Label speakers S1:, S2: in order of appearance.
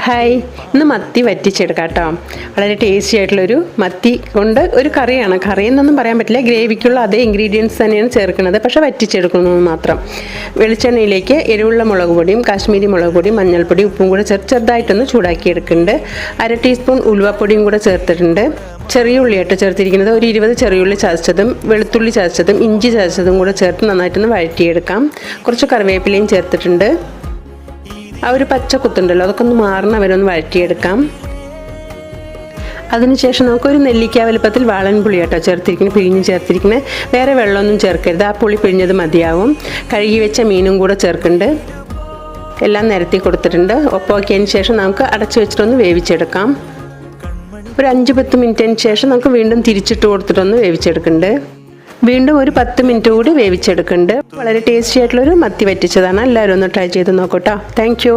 S1: Hi, ഇന്ന് മത്തി വറ്റിച്ചെടുക്കാം കേട്ടോ. വളരെ ടേസ്റ്റി ആയിട്ടുള്ളൊരു മത്തി കൊണ്ട് ഒരു കറിയാണ്. കറിയെന്നൊന്നും പറയാൻ പറ്റില്ല, ഗ്രേവിക്കുള്ള അതേ ഇൻഗ്രീഡിയൻസ് തന്നെയാണ് ചേർക്കുന്നത്, പക്ഷേ വറ്റിച്ചെടുക്കുന്നത് മാത്രം. വെളിച്ചെണ്ണയിലേക്ക് എരിവുള്ള മുളക് പൊടിയും കാശ്മീരി മുളക് പൊടിയും മഞ്ഞൾപ്പൊടി ഉപ്പും കൂടെ ചെറുതായിട്ടൊന്ന് ചൂടാക്കി എടുക്കുന്നുണ്ട്. 1/2 ടീസ്പൂൺ ഉലുവപ്പൊടിയും കൂടെ ചേർത്തിട്ടുണ്ട്. ചെറിയ ഉള്ളിയായിട്ട് ചേർത്തിരിക്കുന്നത് ഒരു 20 ചെറിയുള്ളി ചതച്ചതും വെളുത്തുള്ളി ചതച്ചതും ഇഞ്ചി ചതച്ചതും കൂടെ ചേർത്ത് നന്നായിട്ടൊന്ന് വഴറ്റിയെടുക്കാം. കുറച്ച് കറിവേപ്പിലയും ചേർത്തിട്ടുണ്ട്. ആ ഒരു പച്ച കുത്തുണ്ടല്ലോ, അതൊക്കെ ഒന്ന് മാറണ വരെ ഒന്ന് വഴറ്റിയെടുക്കാം. അതിനുശേഷം നമുക്കൊരു നെല്ലിക്ക വലുപ്പത്തിൽ വാളൻ പുളി കേട്ടോ ചേർത്തിരിക്കുന്നത്, പിഴിഞ്ഞ് ചേർത്തിരിക്കുന്നത്. വേറെ വെള്ളമൊന്നും ചേർക്കരുത്, ആ പുളി പിഴിഞ്ഞത് മതിയാവും. കഴുകി വെച്ച മീനും കൂടെ ചേർക്കുന്നുണ്ട്. എല്ലാം നിരത്തി കൊടുത്തിട്ടുണ്ട്. ഒപ്പമാക്കിയതിന് ശേഷം നമുക്ക് അടച്ചു വെച്ചിട്ടൊന്ന് വേവിച്ചെടുക്കാം. ഒരു 5-10 മിനിറ്റിന് ശേഷം നമുക്ക് വീണ്ടും തിരിച്ചിട്ട് കൊടുത്തിട്ടൊന്ന് വേവിച്ചെടുക്കുന്നുണ്ട്. വീണ്ടും ഒരു 10 മിനിറ്റ് കൂടി വേവിച്ചെടുക്കുന്നുണ്ട്. വളരെ ടേസ്റ്റി ആയിട്ടുള്ളൊരു മത്തി വറ്റിച്ചതാണ്. എല്ലാവരും ഒന്ന് ട്രൈ ചെയ്ത് നോക്കൂ കേട്ടോ. Thank you.